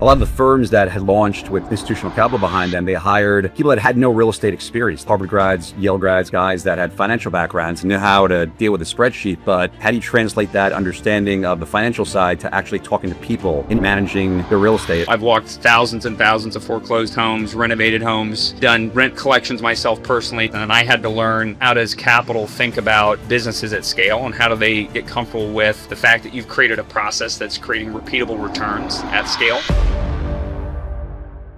A lot of the firms that had launched with institutional capital behind them, they hired people that had no real estate experience, Harvard grads, Yale grads, guys that had financial backgrounds and knew how to deal with a spreadsheet. But how do you translate that understanding of the financial side to actually talking to people in managing their real estate? I've walked thousands and thousands of foreclosed homes, renovated homes, done rent collections myself personally, and I had to learn how does capital think about businesses at scale and how do they get comfortable with the fact that you've created a process that's creating repeatable returns at scale.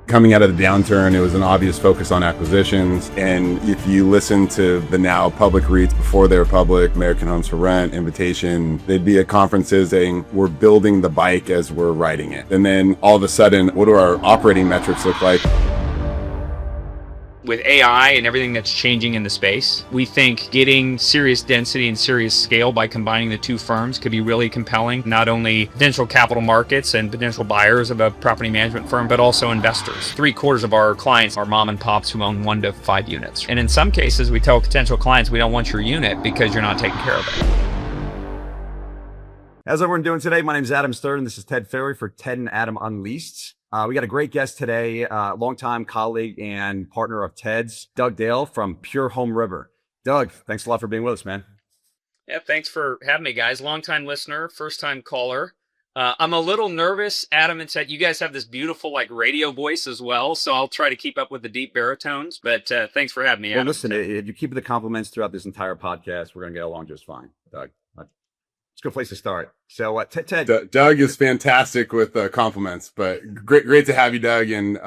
Coming out of the downturn, it was an obvious focus on acquisitions. And if you listen to the now public REITs before they were public, American Homes for Rent, Invitation, they'd be at conferences saying, we're building the bike as we're riding it. And then all of a sudden, what do our operating metrics look like? With AI and everything that's changing in the space, we think getting serious density and serious scale by combining the two firms could be really compelling, not only potential capital markets and potential buyers of a property management firm, but also investors. 3/4 of our clients are mom and pops who own 1 to 5 units. And in some cases, we tell potential clients, we don't want your unit because you're not taking care of it. How's everyone doing today? My name is Adam Stern. This is Ted Ferry for Ted Adam Unleased. We got a great guest today, longtime colleague and partner of Ted's, Doug Dale from HomeRiver. Doug, thanks a lot for being with us, man. Yeah, thanks for having me, guys. Long-time listener, first-time caller. I'm a little nervous, Adam, and said you guys have this beautiful radio voice as well, so I'll try to keep up with the deep baritones, but thanks for having me, Adam. Well, listen, if you keep the compliments throughout this entire podcast, we're going to get along just fine, Doug. It's a good place to start. So, Ted. Doug is fantastic with compliments, but great to have you, Doug. And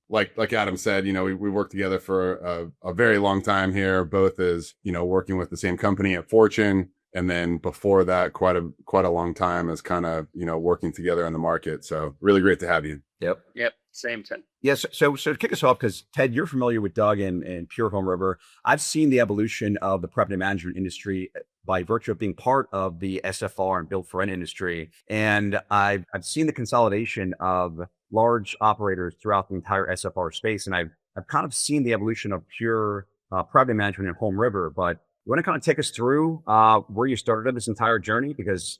like Adam said, we worked together for a very long time here, both as working with the same company at Fortune, and then before that, quite a long time as kind of working together in the market. So, really great to have you. Yep. Same, Ted. Yes. So to kick us off, because Ted, you're familiar with Doug and HomeRiver. I've seen the evolution of the property management industry by virtue of being part of the SFR and build for rent industry. And I've seen the consolidation of large operators throughout the entire SFR space. And I've kind of seen the evolution of pure property management in HomeRiver. But you want to kind of take us through where you started this entire journey? Because,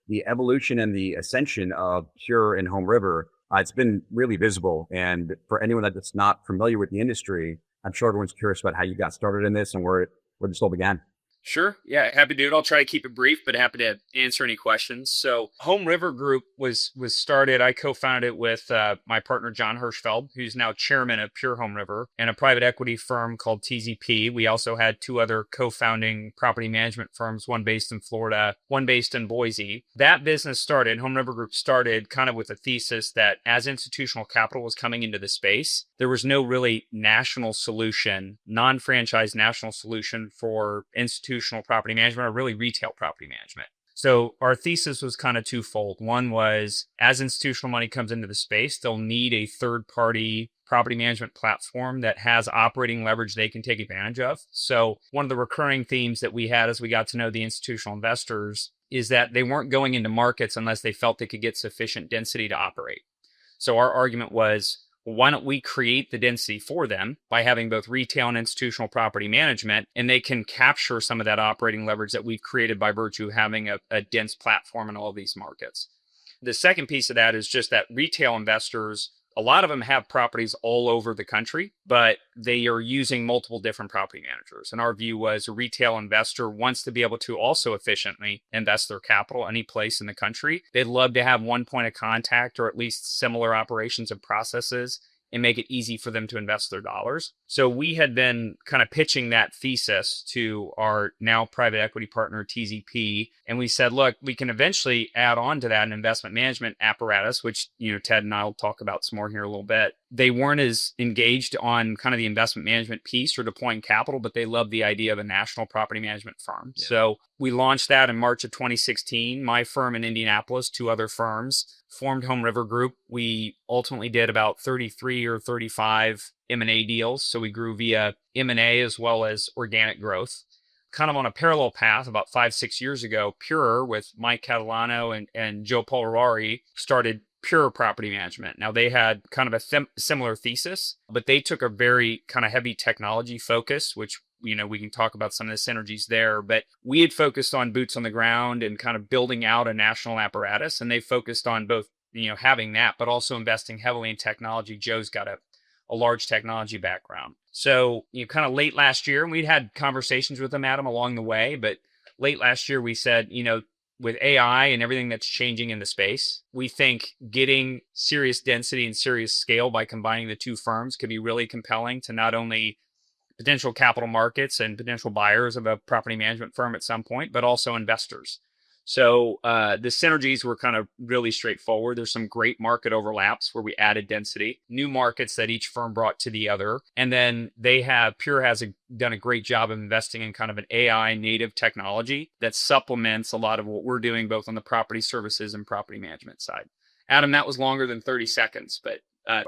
the evolution and the ascension of Pure and HomeRiver, it's been really visible. And for anyone that's not familiar with the industry, I'm sure everyone's curious about how you got started in this and where this all began. Sure. Yeah, happy to do it. I'll try to keep it brief, but happy to answer any questions. So HomeRiver Group was started. I co-founded it with my partner, John Hirschfeld, who's now chairman of Pure HomeRiver, and a private equity firm called TZP. We also had 2 other co-founding property management firms, one based in Florida, one based in Boise. That business started, HomeRiver Group started kind of with a thesis that as institutional capital was coming into the space, there was no really national solution, non-franchise national solution for institutional property management or really retail property management. So our thesis was kind of twofold. One was as institutional money comes into the space, they'll need a third-party property management platform that has operating leverage they can take advantage of. So one of the recurring themes that we had as we got to know the institutional investors is that they weren't going into markets unless they felt they could get sufficient density to operate. So our argument was, why don't we create the density for them by having both retail and institutional property management, and they can capture some of that operating leverage that we've created by virtue of having a dense platform in all of these markets. The second piece of that is just that retail investors, a lot of them have properties all over the country, but they are using multiple different property managers. And our view was a retail investor wants to be able to also efficiently invest their capital any place in the country. They'd love to have one point of contact or at least similar operations and processes and make it easy for them to invest their dollars. So we had been kind of pitching that thesis to our now private equity partner, TZP. And we said, look, we can eventually add on to that an investment management apparatus, which, Ted and I will talk about some more here a little bit. They weren't as engaged on kind of the investment management piece or deploying capital, but they loved the idea of a national property management firm. Yeah. So we launched that in March of 2016. My firm in Indianapolis, 2 other firms, formed HomeRiver Group. We ultimately did about 33 or 35 M&A deals. So we grew via M&A as well as organic growth. Kind of on a parallel path, about 5-6 years ago, Pure with Mike Catalano and Joe Polirari started Pure Property Management. Now they had kind of a similar thesis, but they took a very kind of heavy technology focus, which we can talk about some of the synergies there, but we had focused on boots on the ground and kind of building out a national apparatus, and they focused on both having that, but also investing heavily in technology. Joe's got a large technology background. So, kind of late last year, and we'd had conversations with him, Adam, along the way, but late last year, we said, with AI and everything that's changing in the space, we think getting serious density and serious scale by combining the two firms could be really compelling to not only potential capital markets and potential buyers of a property management firm at some point, but also investors. So the synergies were kind of really straightforward. There's some great market overlaps where we added density, new markets that each firm brought to the other. And then Pure has done a great job of investing in kind of an AI native technology that supplements a lot of what we're doing both on the property services and property management side. Adam, that was longer than 30 seconds, but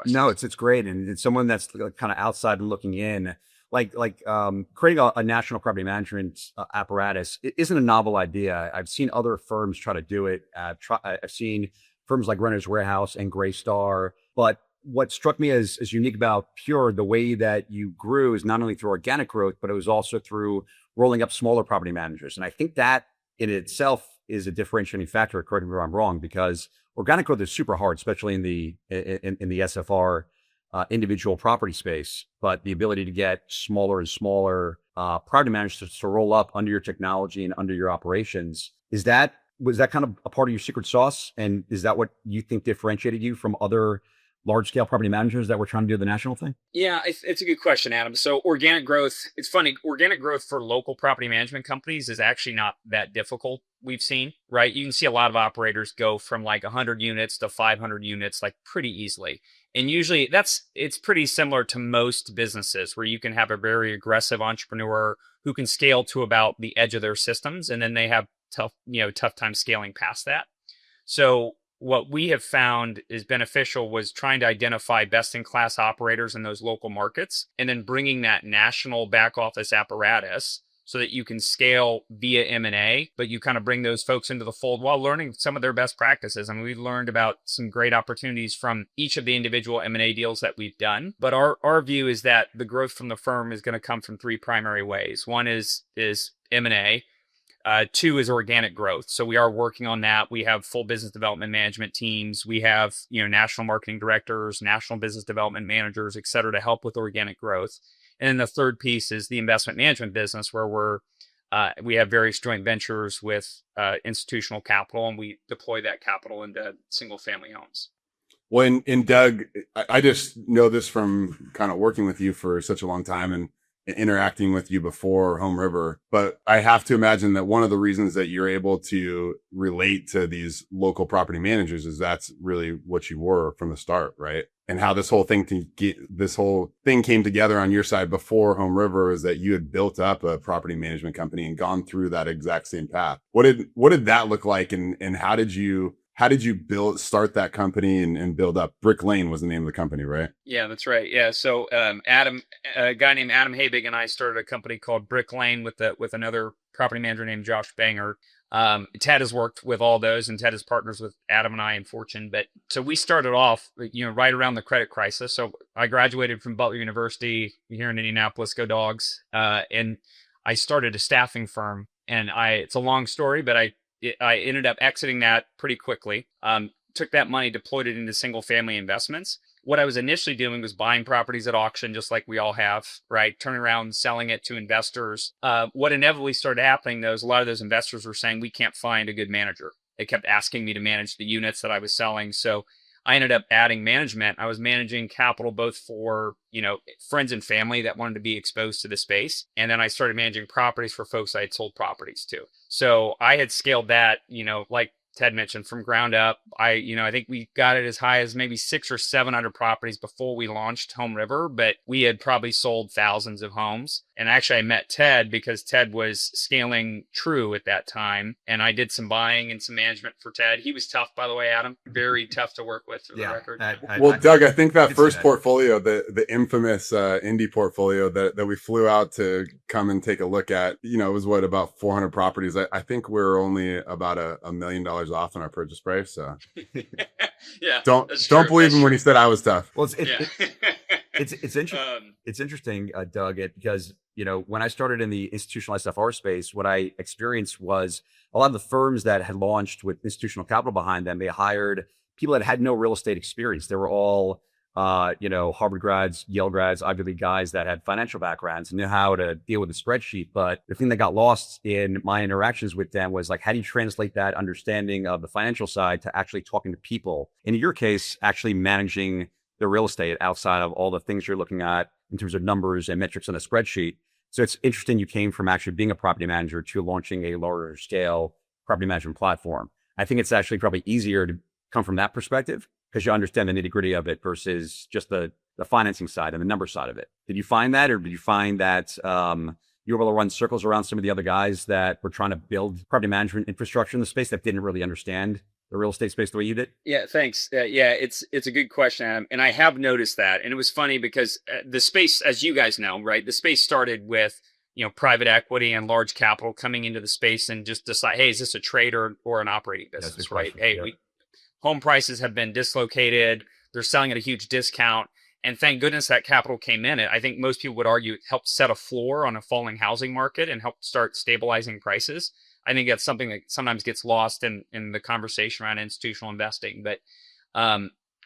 no, it's great. And it's someone that's kind of outside and looking in. Creating a national property management apparatus isn't a novel idea. I've seen other firms try to do it. I've seen firms like Renters Warehouse and Greystar. But what struck me as unique about Pure, the way that you grew is not only through organic growth, but it was also through rolling up smaller property managers. And I think that in itself is a differentiating factor. Correct me if I'm wrong, because organic growth is super hard, especially in the SFR individual property space, but the ability to get smaller and smaller property managers to roll up under your technology and under your operations, was that kind of a part of your secret sauce? And is that what you think differentiated you from other large scale property managers that were trying to do the national thing? Yeah, it's a good question, Adam. So organic growth, it's funny, organic growth for local property management companies is actually not that difficult. We've seen, right? You can see a lot of operators go from like 100 units to 500 units, like pretty easily. And usually it's pretty similar to most businesses where you can have a very aggressive entrepreneur who can scale to about the edge of their systems. And then they have tough time scaling past that. So what we have found is beneficial was trying to identify best in class operators in those local markets and then bringing that national back office apparatus so that you can scale via M&A, but you kind of bring those folks into the fold while learning some of their best practices. I mean, we learned about some great opportunities from each of the individual M&A deals that we've done. But our view is that the growth from the firm is going to come from three primary ways. One is M&A. Two is organic growth. So we are working on that. We have full business development management teams. We have, national marketing directors, national business development managers, et cetera, to help with organic growth. And then the third piece is the investment management business, where we have various joint ventures with institutional capital, and we deploy that capital into single family homes. Well, and Doug, I just know this from kind of working with you for such a long time and interacting with you before HomeRiver, but I have to imagine that one of the reasons that you're able to relate to these local property managers is that's really what you were from the start, right? And how this whole thing came together on your side before HomeRiver is that you had built up a property management company and gone through that exact same path. What did that look like, and how did you start that company and build up? Brick Lane was the name of the company, right? Yeah, that's right. Yeah. So a guy named Adam Habig and I started a company called Brick Lane with another property manager named Josh Banger. Ted has worked with all those, and Ted is partners with Adam and I in Fortune. But so we started off, right around the credit crisis. So I graduated from Butler University here in Indianapolis, go Dogs. And I started a staffing firm, and it's a long story, but I ended up exiting that pretty quickly. Took that money, deployed it into single family investments. What I was initially doing was buying properties at auction, just like we all have, right? Turning around and selling it to investors. What inevitably started happening, though, is a lot of those investors were saying, we can't find a good manager. They kept asking me to manage the units that I was selling. So I ended up adding management. I was managing capital both for, friends and family that wanted to be exposed to the space. And then I started managing properties for folks I had sold properties to. So I had scaled that, like Ted mentioned, from ground up. I think we got it as high as maybe 600 or 700 properties before we launched HomeRiver, but we had probably sold thousands of homes. And actually I met Ted because Ted was scaling True at that time. And I did some buying and some management for Ted. He was tough, by the way, Adam, very tough to work with, for the record. Doug, I think that first portfolio, the infamous Indy portfolio that we flew out to come and take a look at, it was about 400 properties. I think we're only about $1 million off on our purchase price. So yeah, don't believe him when he said I was tough. Well, it's interesting, Doug, because when I started in the institutional SFR space, what I experienced was a lot of the firms that had launched with institutional capital behind them, they hired people that had no real estate experience. They were all, Harvard grads, Yale grads, Ivy League guys that had financial backgrounds and knew how to deal with a spreadsheet. But the thing that got lost in my interactions with them was like, how do you translate that understanding of the financial side to actually talking to people? In your case, actually managing the real estate outside of all the things you're looking at in terms of numbers and metrics on a spreadsheet. So it's interesting you came from actually being a property manager to launching a larger scale property management platform. I think it's actually probably easier to come from that perspective because you understand the nitty gritty of it versus just the financing side and the number side of it. Did you find that, or did you find that you were able to run circles around some of the other guys that were trying to build property management infrastructure in the space that didn't really understand the real estate space the way you did? Yeah, thanks. Yeah, it's a good question, Adam. And I have noticed that. And it was funny because the space, as you guys know, right, the space started with, private equity and large capital coming into the space and just decide, hey, is this a trade or an operating business, right? Hey, home prices have been dislocated. They're selling at a huge discount. And thank goodness that capital came in. I think most people would argue it helped set a floor on a falling housing market and helped start stabilizing prices. I think that's something that sometimes gets lost in the conversation around institutional investing. But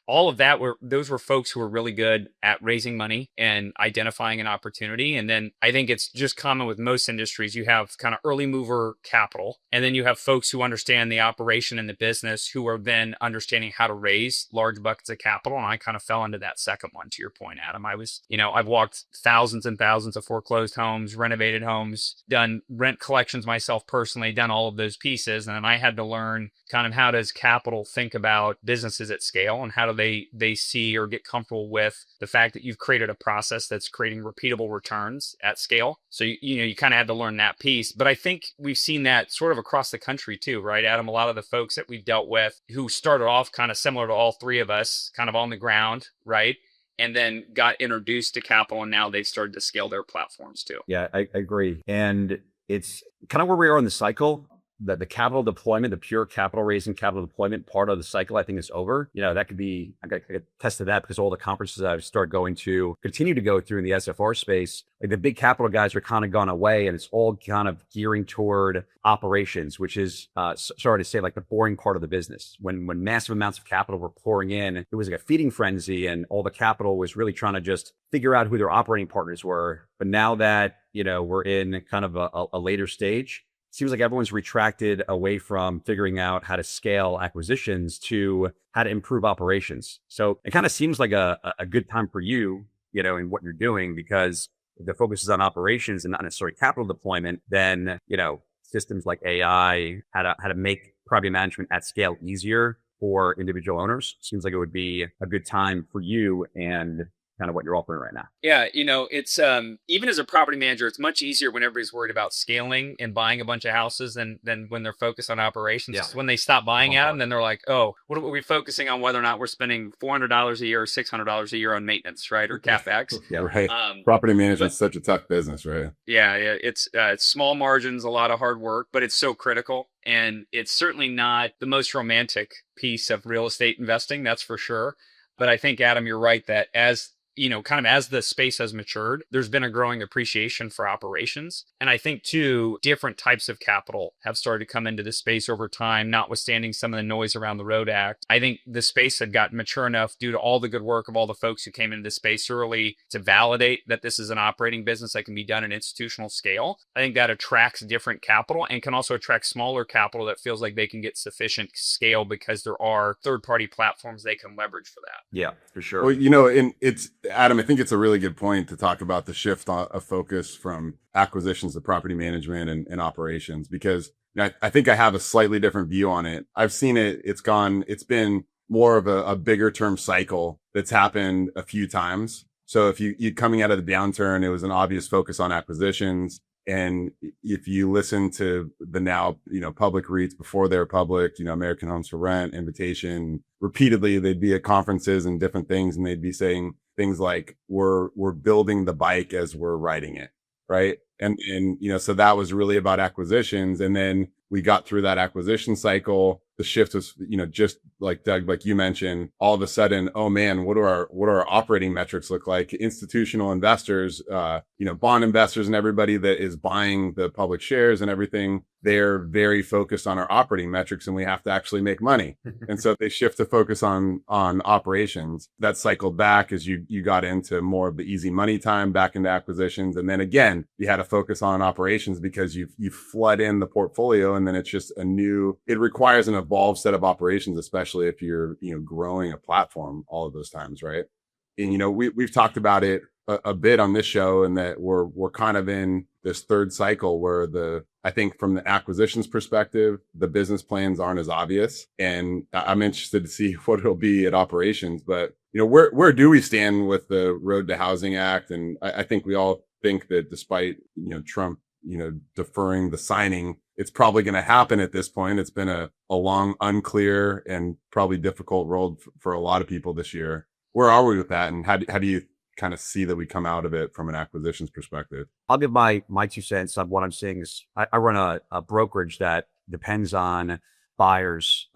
all of that those were folks who were really good at raising money and identifying an opportunity. And then I think it's just common with most industries. You have kind of early mover capital, and then you have folks who understand the operation and the business who are then understanding how to raise large buckets of capital. And I kind of fell into that second one, to your point, Adam. I've walked thousands and thousands of foreclosed homes, renovated homes, done rent collections myself personally, done all of those pieces. And then I had to learn kind of how does capital think about businesses at scale, and how do they see or get comfortable with the fact that you've created a process that's creating repeatable returns at scale. So you kind of had to learn that piece. But I think we've seen that sort of across the country too, right, Adam? A lot of the folks that we've dealt with who started off kind of similar to all three of us, kind of on the ground, right, and then got introduced to capital, and now they've started to scale their platforms too. Yeah, I agree. And it's kind of where we are in the cycle. That the capital deployment, the pure capital raising, capital deployment part of the cycle, I think is over. That could be, I got tested that because all the conferences I've started going to, continue to go through in the SFR space, like the big capital guys are kind of gone away, and it's all kind of gearing toward operations, which is, sorry to say, like the boring part of the business. When massive amounts of capital were pouring in, it was like a feeding frenzy, and all the capital was really trying to just figure out who their operating partners were. But now that, we're in kind of a later stage, seems like everyone's retracted away from figuring out how to scale acquisitions to how to improve operations. So it kind of seems like a good time for you, in what you're doing, because if the focus is on operations and not necessarily capital deployment, then, systems like AI, how to make property management at scale easier for individual owners, seems like it would be a good time for you and kind of what you're offering right now. Yeah, it's even as a property manager, it's much easier when everybody's worried about scaling and buying a bunch of houses than when they're focused on operations. Yeah. When they stop buying out, and then they're like, oh, what are we focusing on, whether or not we're spending $400 a year or $600 a year on maintenance, right, or CapEx. Yeah, right. Property management is such a tough business, right? Yeah, it's small margins, a lot of hard work, but it's so critical. And it's certainly not the most romantic piece of real estate investing, that's for sure. But I think, Adam, you're right that as kind of as the space has matured, there's been a growing appreciation for operations. And I think too, different types of capital have started to come into the space over time, notwithstanding some of the noise around the Road Act. I think the space had gotten mature enough due to all the good work of all the folks who came into the space early to validate that this is an operating business that can be done at institutional scale. I think that attracts different capital and can also attract smaller capital that feels like they can get sufficient scale because there are third-party platforms they can leverage for that. Yeah, for sure. Well, and it's, Adam, I think it's a really good point to talk about the shift of focus from acquisitions to property management and operations, because I think I have a slightly different view on it. I've seen it. It's been more of a bigger term cycle that's happened a few times. So if you coming out of the downturn, it was an obvious focus on acquisitions. And if you listen to the now, public REITs before they're public, American Homes for Rent, Invitation, repeatedly, they'd be at conferences and different things, and they'd be saying things like, we're building the bike as we're riding it. Right. And, so that was really about acquisitions. And then we got through that acquisition cycle. the shift was, just like Doug, like you mentioned, all of a sudden, oh man, what do our operating metrics look like? Institutional investors, bond investors and everybody that is buying the public shares and everything, they're very focused on our operating metrics, and we have to actually make money. And so they shift to focus on operations. That cycled back as you got into more of the easy money time, back into acquisitions. And then again, you had to focus on operations because you flood in the portfolio, and then it's just it requires an evolved set of operations, especially if you're, growing a platform all of those times. Right. And, we've talked about it a bit on this show, and that we're kind of in this third cycle where I think from the acquisitions perspective, the business plans aren't as obvious, and I'm interested to see what it'll be at operations. But where do we stand with the Road to Housing Act? And I think we all think that despite Trump deferring the signing, it's probably going to happen at this point. It's been a long, unclear, and probably difficult road for a lot of people this year. Where are we with that, and how do you kind of see that we come out of it from an acquisitions perspective? I'll give my 2 cents on what I'm seeing. Is I run a brokerage that depends on buyers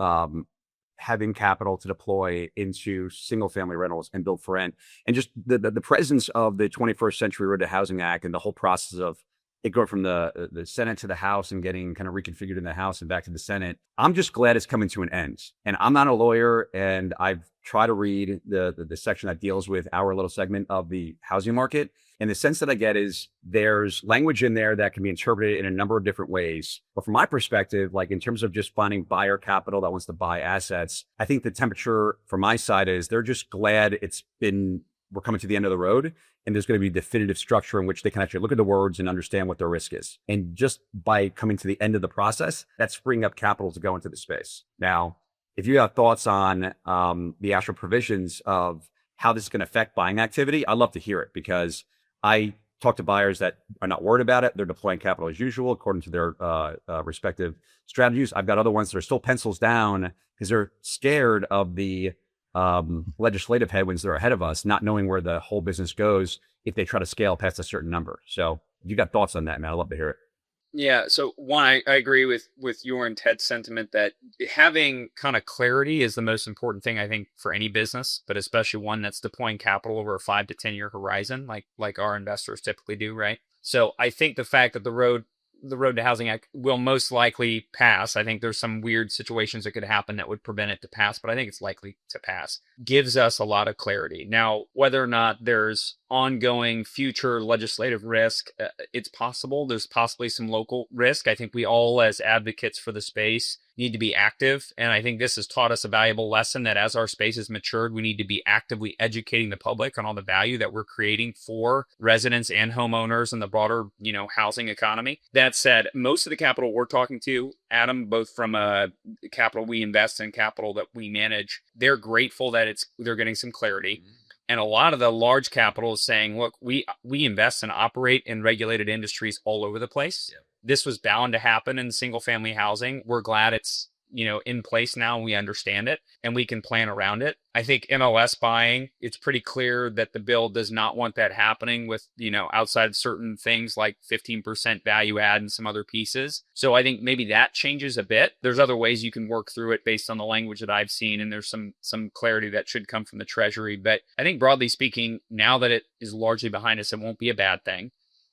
having capital to deploy into single family rentals and build for rent, and just the presence of the 21st Century Road to Housing Act and the whole process of it going from the Senate to the House and getting kind of reconfigured in the House and back to the Senate. I'm just glad it's coming to an end. And I'm not a lawyer, and I've tried to read the section that deals with our little segment of the housing market. And the sense that I get is there's language in there that can be interpreted in a number of different ways. But from my perspective, like in terms of just finding buyer capital that wants to buy assets, I think the temperature from my side is they're just glad we're coming to the end of the road, and there's going to be definitive structure in which they can actually look at the words and understand what their risk is. And just by coming to the end of the process, that's freeing up capital to go into the space. Now, if you have thoughts on the actual provisions of how this is going to affect buying activity, I'd love to hear it, because I talk to buyers that are not worried about it. They're deploying capital as usual, according to their respective strategies. I've got other ones that are still pencils down because they're scared of the legislative headwinds that are ahead of us, not knowing where the whole business goes if they try to scale past a certain number. So you got thoughts on that, man? I'd love to hear it. Yeah. So one, I agree with your and Ted's sentiment that having kind of clarity is the most important thing, I think, for any business, but especially one that's deploying capital over a 5 to 10 year horizon, like our investors typically do. Right. So I think the fact that the Road to Housing Act will most likely pass. I think there's some weird situations that could happen that would prevent it to pass, but I think it's likely to pass. Gives us a lot of clarity. Now, whether or not there's ongoing future legislative risk, it's possible. There's possibly some local risk. I think we all, as advocates for the space, need to be active. And I think this has taught us a valuable lesson that as our space has matured, we need to be actively educating the public on all the value that we're creating for residents and homeowners and the broader, housing economy. That said, most of the capital we're talking to, Adam, both from capital we invest and capital that we manage, they're grateful that they're getting some clarity. And a lot of the large capital is saying, look, we invest and operate in regulated industries all over the place. Yeah. This was bound to happen in single family housing. We're glad it's, in place now, and we understand it and we can plan around it. I think MLS buying, it's pretty clear that the bill does not want that happening with, outside certain things like 15% value add and some other pieces. So I think maybe that changes a bit. There's other ways you can work through it based on the language that I've seen, and there's some clarity that should come from the Treasury. But I think broadly speaking, now that it is largely behind us, it won't be a bad thing.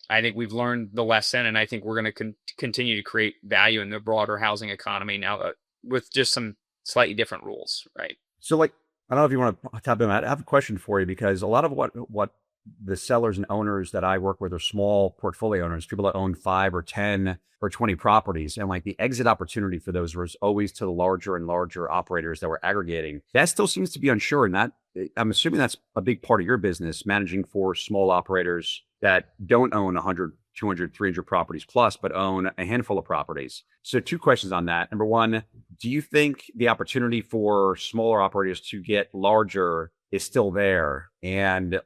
I think we've learned the lesson, and I think we're going to continue to create value in the broader housing economy now with just some slightly different rules, right? So, I don't know if you want to tap in. I have a question for you, because a lot of what the sellers and owners that I work with are small portfolio owners, people that own 5 or 10 or 20 properties. And the exit opportunity for those was always to the larger and larger operators that were aggregating. That still seems to be unsure. And I'm assuming that's a big part of your business, managing for small operators that don't own 100, 200, 300 properties plus, but own a handful of properties. So 2 questions on that. Number one, do you think the opportunity for smaller operators to get larger is still there? And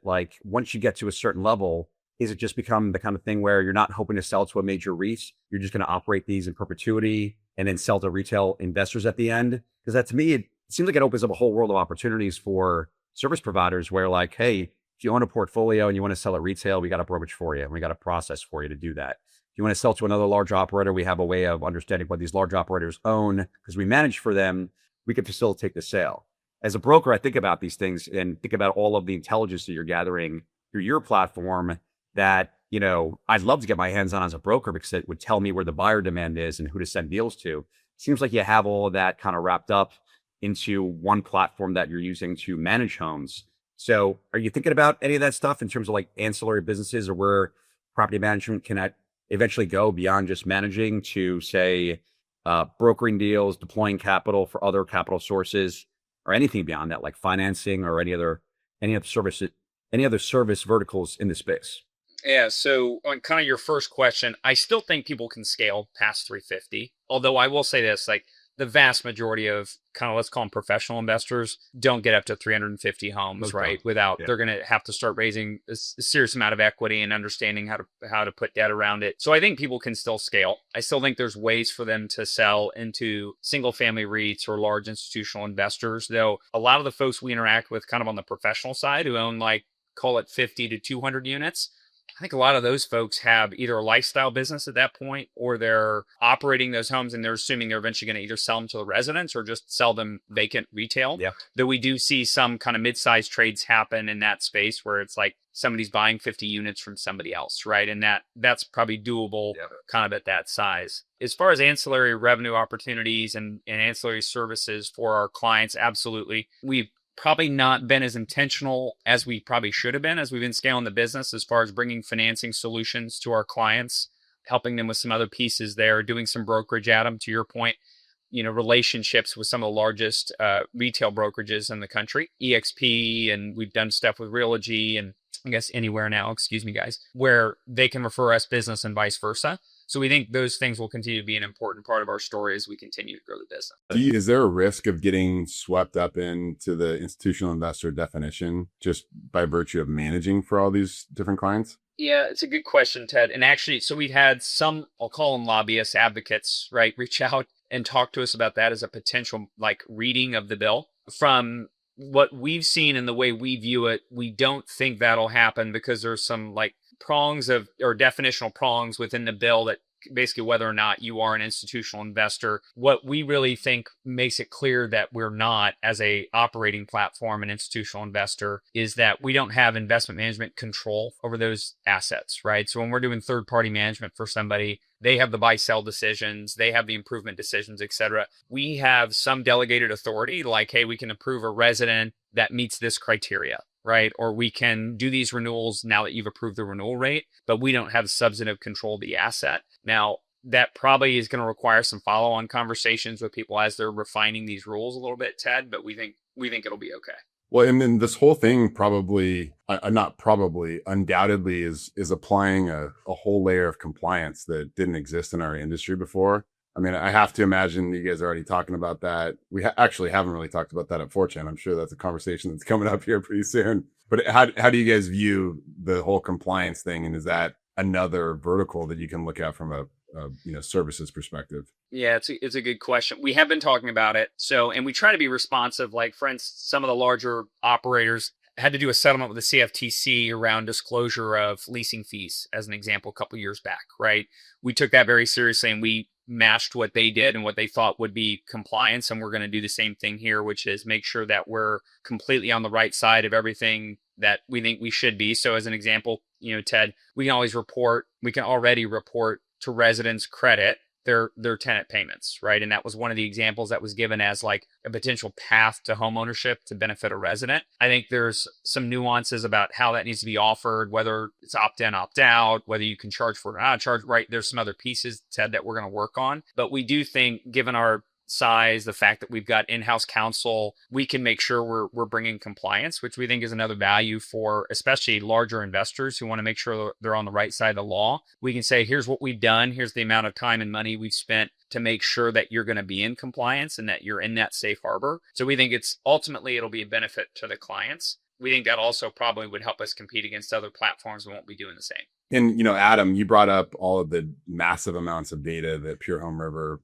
once you get to a certain level, is it just become the kind of thing where you're not hoping to sell to a major REIT? You're just going to operate these in perpetuity and then sell to retail investors at the end? Because that, to me, it seems like it opens up a whole world of opportunities for service providers where hey, if you own a portfolio and you want to sell it retail, we got a brokerage for you and we got a process for you to do that. Do you want to sell to another large operator, we have a way of understanding what these large operators own because we manage for them. We can facilitate the sale. As a broker, I think about these things and think about all of the intelligence that you're gathering through your platform that, I'd love to get my hands on as a broker because it would tell me where the buyer demand is and who to send deals to. Seems like you have all of that kind of wrapped up into one platform that you're using to manage homes. So are you thinking about any of that stuff in terms of like ancillary businesses or where property management can eventually go beyond just managing to say brokering deals, deploying capital for other capital sources, or anything beyond that, like financing or any other service verticals in the space? Yeah. So on kind of your first question, I still think people can scale past 350. Although I will say this, like the vast majority of kind of, let's call them professional investors, don't get up to 350 homes, Most right? don't. Without, Yeah. they're going to have to start raising a serious amount of equity and understanding how to put debt around it. So I think people can still scale. I still think there's ways for them to sell into single family REITs or large institutional investors, though a lot of the folks we interact with kind of on the professional side who own like, call it 50 to 200 units, I think a lot of those folks have either a lifestyle business at that point, or they're operating those homes and they're assuming they're eventually going to either sell them to the residents or just sell them vacant retail. Yeah. Though we do see some kind of mid-sized trades happen in that space where it's like somebody's buying 50 units from somebody else, right? And that's probably doable kind of at that size. As far as ancillary revenue opportunities and ancillary services for our clients, absolutely. We've probably not been as intentional as we probably should have been as we've been scaling the business as far as bringing financing solutions to our clients, helping them with some other pieces there, doing some brokerage, Adam, to your point, relationships with some of the largest retail brokerages in the country, EXP, and we've done stuff with Realogy and I guess Anywhere now, excuse me, guys, where they can refer us business and vice versa. So we think those things will continue to be an important part of our story as we continue to grow the business. Is there a risk of getting swept up into the institutional investor definition just by virtue of managing for all these different clients? Yeah, it's a good question, Ted. And actually, so we've had some, I'll call them lobbyists, advocates, right, reach out and talk to us about that as a potential like reading of the bill. From what we've seen and the way we view it, we don't think that'll happen because there's some like prongs of or definitional prongs within the bill that basically whether or not you are an institutional investor. What we really think makes it clear that we're not, as a operating platform, an institutional investor, is that we don't have investment management control over those assets, right? So when we're doing third party management for somebody, they have the buy sell decisions, they have the improvement decisions, et cetera. We have some delegated authority, like, hey, we can approve a resident that meets this criteria, right? Or we can do these renewals now that you've approved the renewal rate, but we don't have substantive control of the asset. Now, that probably is going to require some follow-on conversations with people as they're refining these rules a little bit, Ted, but we think it'll be okay. Well, and then this whole thing undoubtedly is applying a whole layer of compliance that didn't exist in our industry before. I mean, I have to imagine you guys are already talking about that. We actually haven't really talked about that at Fortune. I'm sure that's a conversation that's coming up here pretty soon. But how do you guys view the whole compliance thing? And is that another vertical that you can look at from a services perspective? Yeah, it's a good question. We have been talking about it. So, and we try to be responsive. Like, for instance, some of the larger operators had to do a settlement with the CFTC around disclosure of leasing fees, as an example, a couple of years back, right? We took that very seriously and we matched what they did and what they thought would be compliance. And we're going to do the same thing here, which is make sure that we're completely on the right side of everything that we think we should be. So as an example, Ted, we can already report to residents credit their tenant payments, right? And that was one of the examples that was given as like a potential path to home ownership to benefit a resident. I think there's some nuances about how that needs to be offered, whether it's opt-in, opt-out, whether you can charge for it or not charge, right? There's some other pieces, Ted, that we're going to work on. But we do think, given our size, the fact that we've got in-house counsel, we can make sure we're bringing compliance, which we think is another value for especially larger investors who want to make sure they're on the right side of the law. We can say, here's what we've done. Here's the amount of time and money we've spent to make sure that you're going to be in compliance and that you're in that safe harbor. So we think it'll be a benefit to the clients. We think that also probably would help us compete against other platforms who won't be doing the same. And, Adam, you brought up all of the massive amounts of data that Pure HomeRiver,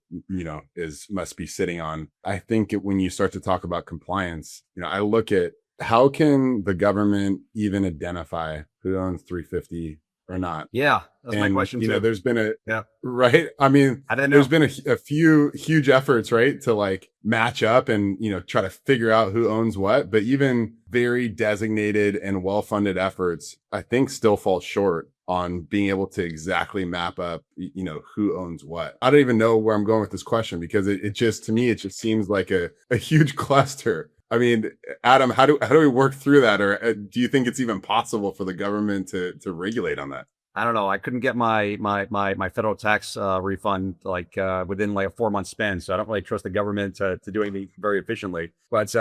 must be sitting on. I think when you start to talk about compliance, I look at how can the government even identify who owns 350 or not? Yeah, that's my And, question you know, too. there's been Yeah, right. I mean, I didn't there's know. been a few huge efforts, right, to like match up and, you know, try to figure out who owns what. But even very designated and well-funded efforts, I think still fall short on being able to exactly map up, you know, who owns what. I don't even know where I'm going with this question because it just, to me, it just seems like a huge cluster. I mean, Adam, how do we work through that? Or do you think it's even possible for the government to regulate on that? I don't know. I couldn't get my federal tax refund like within like a 4 month span, so I don't really trust the government to do anything very efficiently. But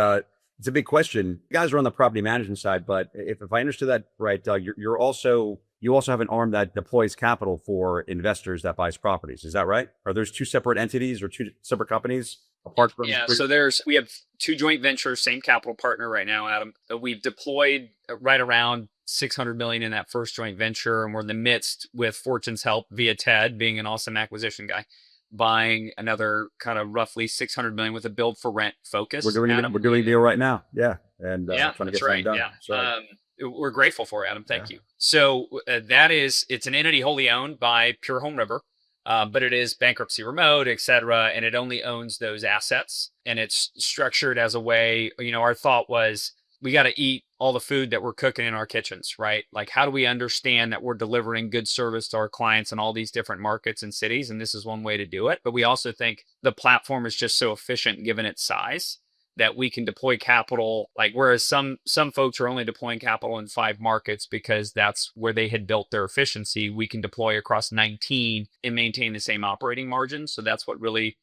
it's a big question. You guys are on the property management side, but if I understood that right, Doug, you also have an arm that deploys capital for investors that buys properties. Is that right? Are those two separate entities or two separate companies apart from? Yeah, so we have two joint ventures, same capital partner right now, Adam. We've deployed right around 600 million in that first joint venture, and we're in the midst with Fortune's help via Ted, being an awesome acquisition guy, buying another kind of roughly 600 million with a build for rent focus. We're doing a deal right now. Yeah, and Yeah, trying to that's get something right. done. Yeah. So We're grateful for it, Adam. Thank yeah. you. So it's an entity wholly owned by Pure Home River, but it is bankruptcy remote, et cetera, and it only owns those assets. And it's structured as a way, you know, our thought was we got to eat all the food that we're cooking in our kitchens, right? Like, how do we understand that we're delivering good service to our clients in all these different markets and cities? And this is one way to do it. But we also think the platform is just so efficient given its size that we can deploy capital, like whereas some folks are only deploying capital in 5 markets because that's where they had built their efficiency, we can deploy across 19 and maintain the same operating margins. So that's what really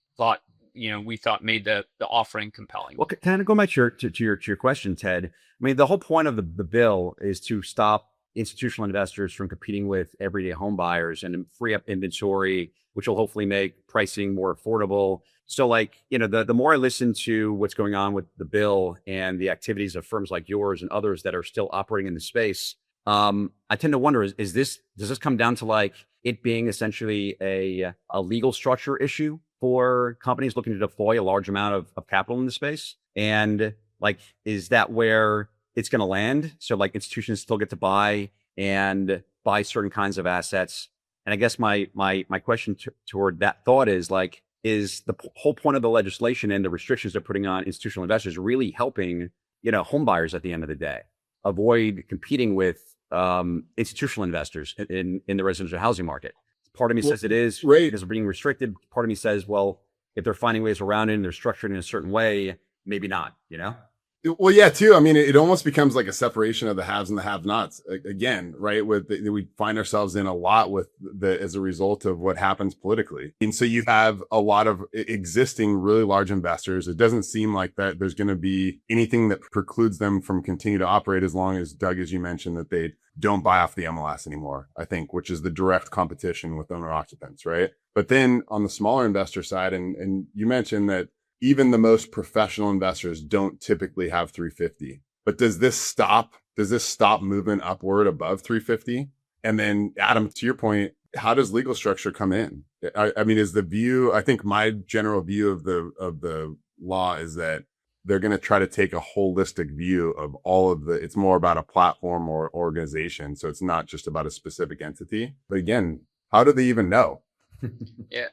we thought made the offering compelling. Well, can I go back to your question, Ted? I mean, the whole point of the bill is to stop institutional investors from competing with everyday home buyers and free up inventory, which will hopefully make pricing more affordable. So, like, you know, the more I listen to what's going on with the bill and the activities of firms like yours and others that are still operating in the space, I tend to wonder: does this come down to like it being essentially a legal structure issue for companies looking to deploy a large amount of capital in the space? And like, is that where it's going to land? So like institutions still get to buy certain kinds of assets. And I guess my question toward that thought is like, is the whole point of the legislation and the restrictions they're putting on institutional investors really helping, you know, home buyers at the end of the day avoid competing with institutional investors in the residential housing market? Part of me says it is, right. because they're being restricted. Part of me says, well, if they're finding ways around it and they're structured in a certain way, maybe not, you know? Well, yeah, too. I mean, it almost becomes like a separation of the haves and the have-nots again, right? We find ourselves in a lot with as a result of what happens politically. And so you have a lot of existing really large investors. It doesn't seem like that there's going to be anything that precludes them from continue to operate as long as, Doug, as you mentioned, that they don't buy off the MLS anymore, I think, which is the direct competition with owner occupants, right? But then on the smaller investor side, and you mentioned that even the most professional investors don't typically have 350. But does this stop movement upward above 350? And then, Adam, to your point, how does legal structure come in? I mean, is the view, I think my general view of the law is that they're going to try to take a holistic view of all of it's more about a platform or organization. So it's not just about a specific entity. But again, how do they even know? Yeah,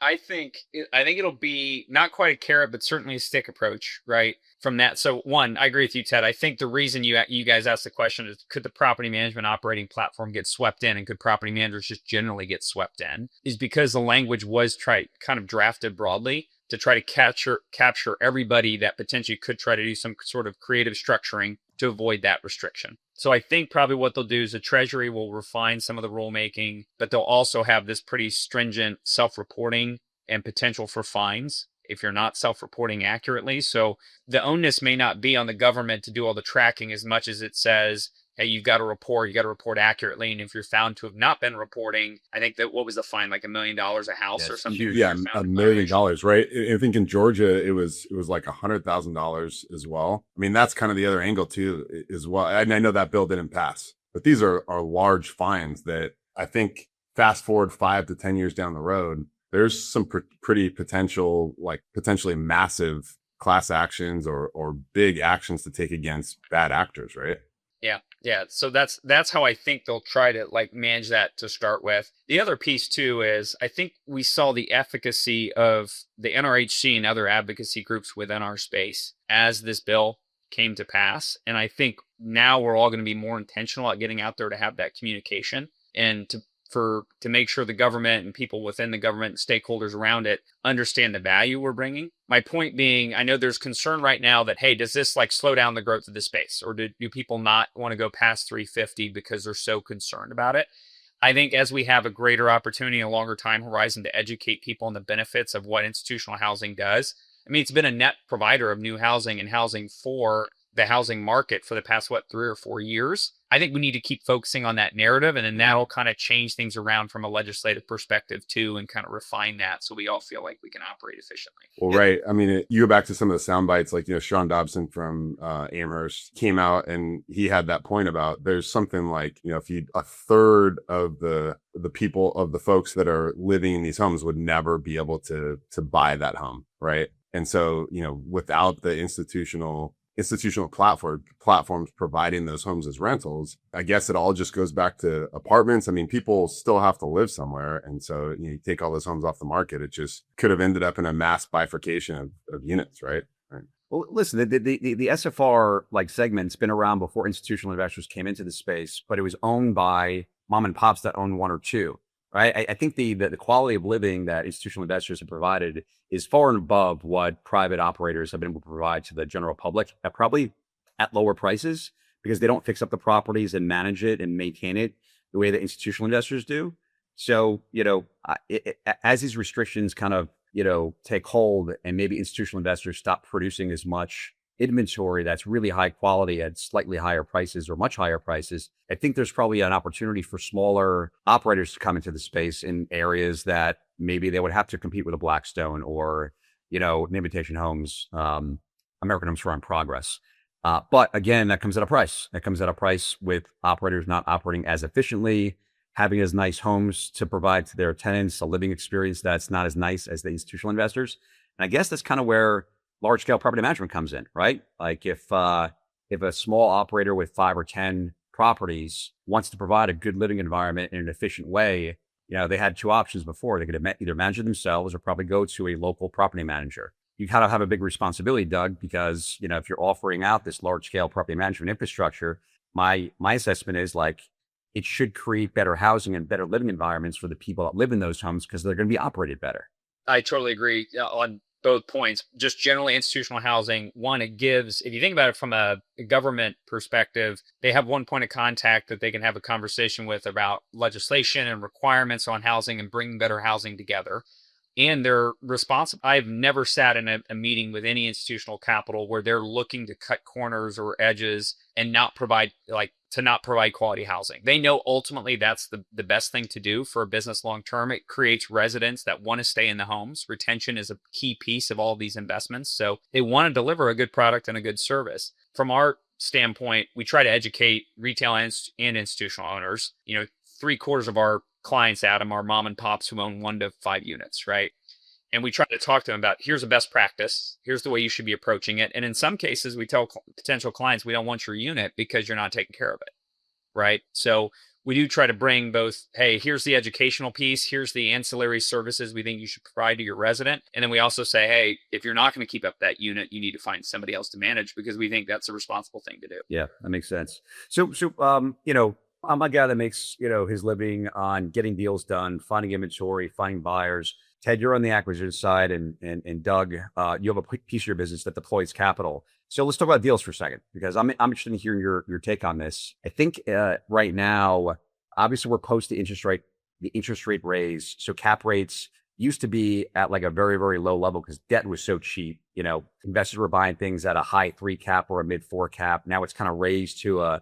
I think it'll be not quite a carrot, but certainly a stick approach, right? From that, so one, I agree with you, Ted. I think the reason you guys asked the question is, could the property management operating platform get swept in, and could property managers just generally get swept in? Is because the language was kind of drafted broadly to try to capture everybody that potentially could try to do some sort of creative structuring to avoid that restriction. So I think probably what they'll do is the Treasury will refine some of the rulemaking, but they'll also have this pretty stringent self-reporting and potential for fines if you're not self-reporting accurately. So the onus may not be on the government to do all the tracking as much as it says, hey, you got to report accurately. And if you're found to have not been reporting, I think that, what was the fine, like $1 million a house or something? Yeah, $1 million, right? I think in Georgia, it was like $100,000 as well. I mean, that's kind of the other angle too, as well. And I know that bill didn't pass, but these are large fines that I think fast forward 5 to 10 years down the road, there's some pretty potentially massive class actions or big actions to take against bad actors, right? Yeah. Yeah. So that's how I think they'll try to like manage that to start with. The other piece too is I think we saw the efficacy of the NRHC and other advocacy groups within our space as this bill came to pass. And I think now we're all going to be more intentional at getting out there to have that communication and to make sure the government and people within the government and stakeholders around it understand the value we're bringing. My point being, I know there's concern right now that, hey, does this like slow down the growth of the space, or do people not want to go past 350 because they're so concerned about it? I think as we have a greater opportunity, a longer time horizon to educate people on the benefits of what institutional housing does. I mean, it's been a net provider of new housing and housing for the housing market for the past, 3 or 4 years. I think we need to keep focusing on that narrative, and then that'll kind of change things around from a legislative perspective too, and kind of refine that so we all feel like we can operate efficiently. Well, right. I mean, you go back to some of the sound bites, like, Sean Dobson from Amherst came out and he had that point about there's something like, if a third of the people of the folks that are living in these homes would never be able to buy that home. Right. And so, without the institutional platforms providing those homes as rentals, I guess it all just goes back to apartments. I mean, people still have to live somewhere. And so you take all those homes off the market, it just could have ended up in a mass bifurcation of units, right? Well, listen, the SFR like segment's been around before institutional investors came into the space, but it was owned by mom and pops that own one or two. Right. I think the quality of living that institutional investors have provided is far and above what private operators have been able to provide to the general public, probably at lower prices, because they don't fix up the properties and manage it and maintain it the way that institutional investors do. So, as these restrictions kind of, take hold and maybe institutional investors stop producing as much inventory that's really high quality at slightly higher prices or much higher prices, I think there's probably an opportunity for smaller operators to come into the space in areas that maybe they would have to compete with a Blackstone or, an Invitation Homes, American Homes for Progress. But again, that comes at a price. That comes at a price with operators not operating as efficiently, having as nice homes to provide to their tenants, a living experience that's not as nice as the institutional investors. And I guess that's kind of where large scale property management comes in, right? Like if a small operator with 5 or 10 properties wants to provide a good living environment in an efficient way, they had two options before. They could either manage it themselves or probably go to a local property manager. You kind of have a big responsibility, Doug, because, if you're offering out this large scale property management infrastructure, my assessment is like, it should create better housing and better living environments for the people that live in those homes because they're going to be operated better. I totally agree on both points. Just generally institutional housing, one, it gives, if you think about it from a government perspective, they have one point of contact that they can have a conversation with about legislation and requirements on housing and bringing better housing together. And they're responsible. I've never sat in a meeting with any institutional capital where they're looking to cut corners or edges and not provide quality housing. They know ultimately that's the best thing to do for a business long term. It creates residents that want to stay in the homes. Retention is a key piece of all of these investments. So they want to deliver a good product and a good service. From our standpoint, we try to educate retail and institutional owners. 3/4 of our clients, Adam, are mom and pops who own 1 to 5 units, right? And we try to talk to them about, here's a best practice. Here's the way you should be approaching it. And in some cases, we tell potential clients, we don't want your unit because you're not taking care of it, right? So we do try to bring both, hey, here's the educational piece. Here's the ancillary services we think you should provide to your resident. And then we also say, hey, if you're not going to keep up that unit, you need to find somebody else to manage because we think that's a responsible thing to do. Yeah, that makes sense. So, I'm a guy that makes, his living on getting deals done, finding inventory, finding buyers. Ted, you're on the acquisition side, and Doug, you have a piece of your business that deploys capital. So let's talk about deals for a second, because I'm interested in hearing your take on this. I think right now, obviously, we're post the interest rate raise. So cap rates used to be at like a very, very low level because debt was so cheap. Investors were buying things at a high 3 cap or a mid 4 cap. Now it's kind of raised to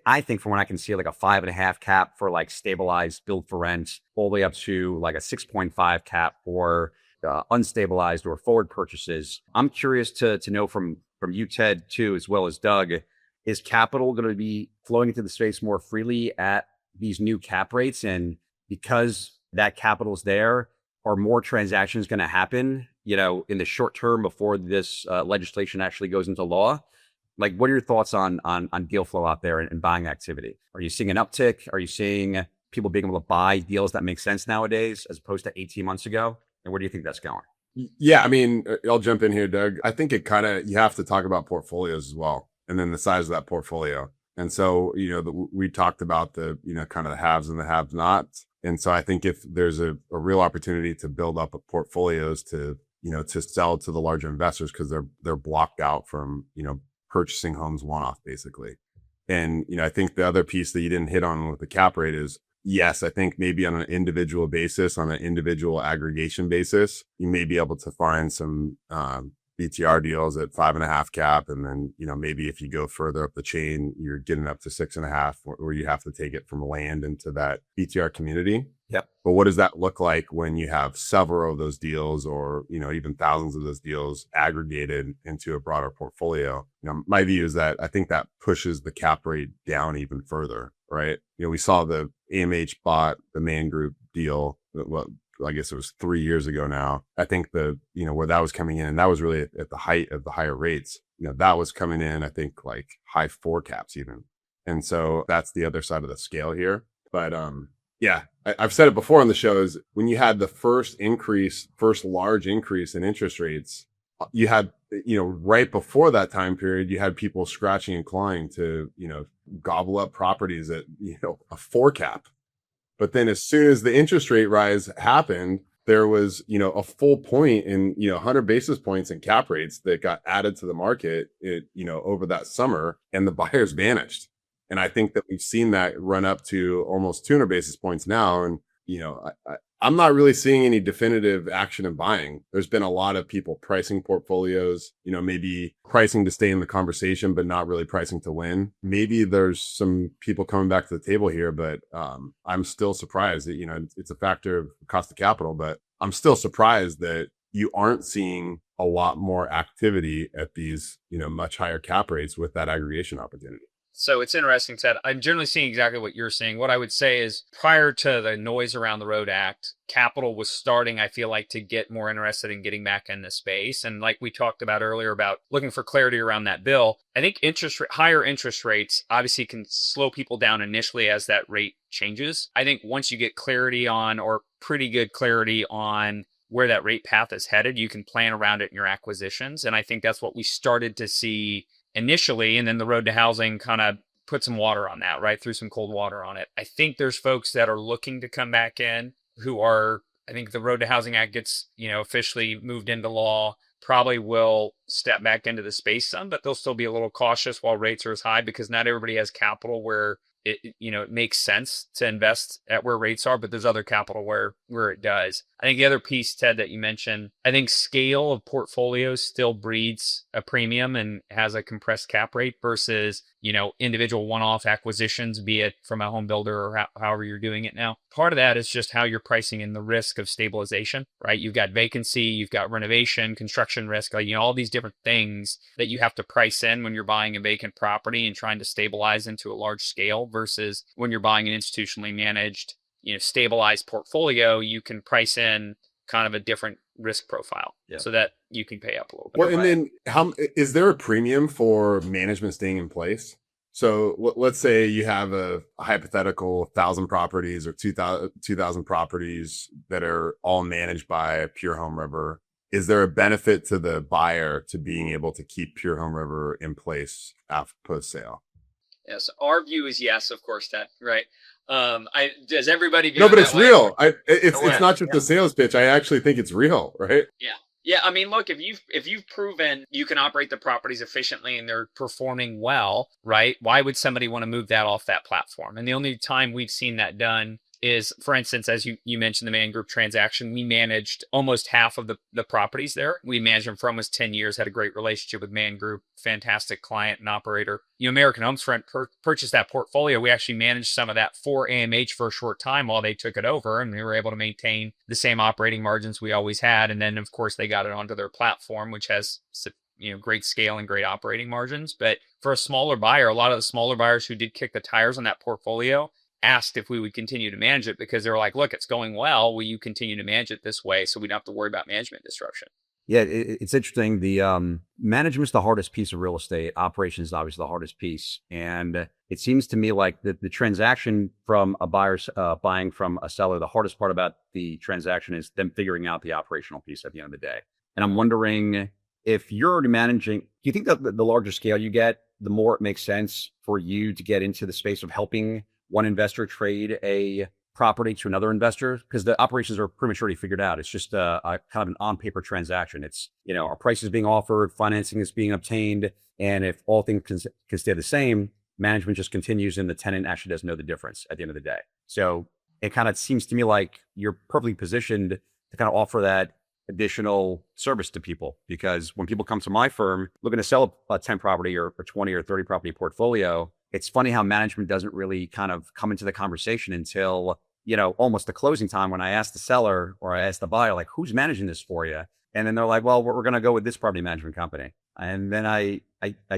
I think from what I can see, like a 5.5 cap for like stabilized build for rent, all the way up to like a 6.5 cap for unstabilized or forward purchases. I'm curious to know from you, Ted, too, as well as Doug, is capital going to be flowing into the space more freely at these new cap rates? And because that capital is there, are more transactions going to happen, in the short term before this legislation actually goes into law? Like, what are your thoughts on deal flow out there and buying activity? Are you seeing an uptick? Are you seeing people being able to buy deals that make sense nowadays as opposed to 18 months ago? And where do you think that's going? Yeah, I mean, I'll jump in here, Doug. I think it kind of, you have to talk about portfolios as well, and then the size of that portfolio. And so, we talked about the, kind of the haves and the have nots. And so I think if there's a real opportunity to build up portfolios to, to sell to the larger investors, because they're blocked out from, purchasing homes one off basically. And, I think the other piece that you didn't hit on with the cap rate is, yes, I think maybe on an individual basis, on an individual aggregation basis, you may be able to find some BTR deals at 5.5 cap. And then, maybe if you go further up the chain, you're getting up to 6.5, where you have to take it from land into that BTR community. Yep. But what does that look like when you have several of those deals, or, even thousands of those deals aggregated into a broader portfolio? My view is that I think that pushes the cap rate down even further, right? We saw the AMH bought the Man Group deal. Well, I guess it was 3 years ago now. I think where that was coming in, and that was really at the height of the higher rates, that was coming in, I think like high 4 caps even. And so that's the other side of the scale here. But, yeah, I've said it before on the show, is when you had the first large increase in interest rates, you had, right before that time period, you had people scratching and clawing to, gobble up properties at, a 4 cap. But then as soon as the interest rate rise happened, there was, a full point in, 100 basis points in cap rates that got added to the market, over that summer, and the buyers vanished. And I think that we've seen that run up to almost 200 basis points now. And, I'm not really seeing any definitive action in buying. There's been a lot of people pricing portfolios, maybe pricing to stay in the conversation, but not really pricing to win. Maybe there's some people coming back to the table here, but I'm still surprised that, it's a factor of cost of capital, but I'm still surprised that you aren't seeing a lot more activity at these, much higher cap rates with that aggregation opportunity. So it's interesting, Ted. I'm generally seeing exactly what you're seeing. What I would say is, prior to the Noise Around the Road Act, capital was starting, I feel like, to get more interested in getting back in the space. And like we talked about earlier about looking for clarity around that bill, I think higher interest rates obviously can slow people down initially as that rate changes. I think once you get clarity on, or pretty good clarity on, where that rate path is headed, you can plan around it in your acquisitions. And I think that's what we started to see initially, and then the road to housing kind of put some water on that, right? Threw some cold water on it. I think there's folks that are looking to come back in who are, I think the Road to Housing Act gets, officially moved into law, probably will step back into the space some, but they'll still be a little cautious while rates are as high, because not everybody has capital where it makes sense to invest at where rates are, but there's other capital where it does. I think the other piece, Ted, that you mentioned, I think scale of portfolios still breeds a premium and has a compressed cap rate versus, individual one-off acquisitions, be it from a home builder or however you're doing it now. Part of that is just how you're pricing in the risk of stabilization, right? You've got vacancy, you've got renovation, construction risk, all these different things that you have to price in when you're buying a vacant property and trying to stabilize into a large scale, versus when you're buying an institutionally managed, stabilized portfolio, you can price in kind of a different risk profile, so that you can pay up a little bit. Well, and then how is there a premium for management staying in place? So let's say you have a hypothetical 1,000 properties or 2,000 properties that are all managed by Pure HomeRiver. Is there a benefit to the buyer to being able to keep Pure HomeRiver in place after post sale? Yes, our view is yes, of course, Ted, right? Does everybody view No, but it it's that way? real. It's not just a sales pitch. I actually think it's real, right? Yeah. I mean, look, if you've proven you can operate the properties efficiently and they're performing well, right? Why would somebody want to move that off that platform? And the only time we've seen that done is, for instance, as you mentioned, the Man Group transaction, we managed almost half of the properties there. We managed them for almost 10 years, had a great relationship with Man Group, fantastic client and operator. American Homes Front purchased that portfolio. We actually managed some of that for AMH for a short time while they took it over, and we were able to maintain the same operating margins we always had. And then, of course, they got it onto their platform, which has great scale and great operating margins. But for a smaller buyer, a lot of the smaller buyers who did kick the tires on that portfolio asked if we would continue to manage it, because they were like, look, it's going well. Will you continue to manage it this way so we don't have to worry about management disruption? Yeah, it's interesting. The management's the hardest piece of real estate. Operations is obviously the hardest piece, and it seems to me like the transaction from a buyer buying from a seller, the hardest part about the transaction is them figuring out the operational piece at the end of the day. And I'm wondering if you're already managing. Do you think that the larger scale you get, the more it makes sense for you to get into the space of helping one investor trade a property to another investor, because the operations are pretty much already figured out. It's just a kind of an on paper transaction. It's, our price is being offered, financing is being obtained. And if all things can stay the same, management just continues and the tenant actually doesn't know the difference at the end of the day. So it kind of seems to me like you're perfectly positioned to kind of offer that additional service to people, because when people come to my firm looking to sell a 10 property or 20 or 30 property portfolio, it's funny how management doesn't really kind of come into the conversation until, almost the closing time, when I ask the seller or I ask the buyer, like, who's managing this for you? And then they're like, well, we're going to go with this property management company. And then I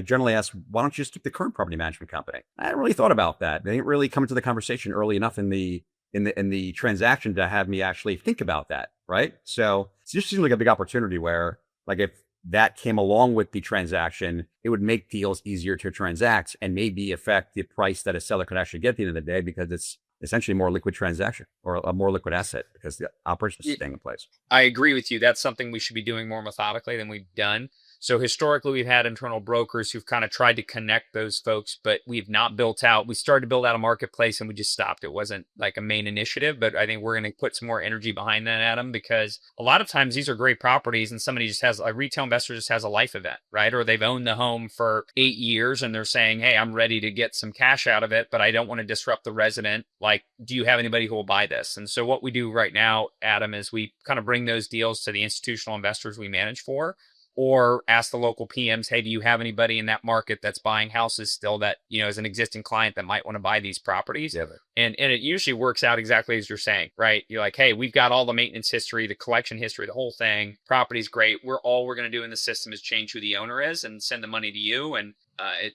generally ask, why don't you just stick the current property management company? I hadn't really thought about that. They didn't really come into the conversation early enough in the transaction to have me actually think about that. Right. So it just seems like a big opportunity where, like, if that came along with the transaction, it would make deals easier to transact and maybe affect the price that a seller could actually get at the end of the day, because it's essentially a more liquid transaction or a more liquid asset because the operation is staying in place. I agree with you. That's something we should be doing more methodically than we've done. So historically, we've had internal brokers who've kind of tried to connect those folks, but we've not built out. We started to build out a marketplace and we just stopped. It wasn't like a main initiative, but I think we're going to put some more energy behind that, Adam, because a lot of times these are great properties and somebody just has a retail investor just has a life event, right? Or they've owned the home for 8 years and they're saying, hey, I'm ready to get some cash out of it, but I don't want to disrupt the resident. Like, do you have anybody who will buy this? And so what we do right now, Adam, is we kind of bring those deals to the institutional investors we manage for, or ask the local PMs, hey, do you have anybody in that market that's buying houses still that, is an existing client that might want to buy these properties? Yeah, and it usually works out exactly as you're saying, right? You're like, hey, we've got all the maintenance history, the collection history, the whole thing. Property's great. All we're going to do in the system is change who the owner is and send the money to you. And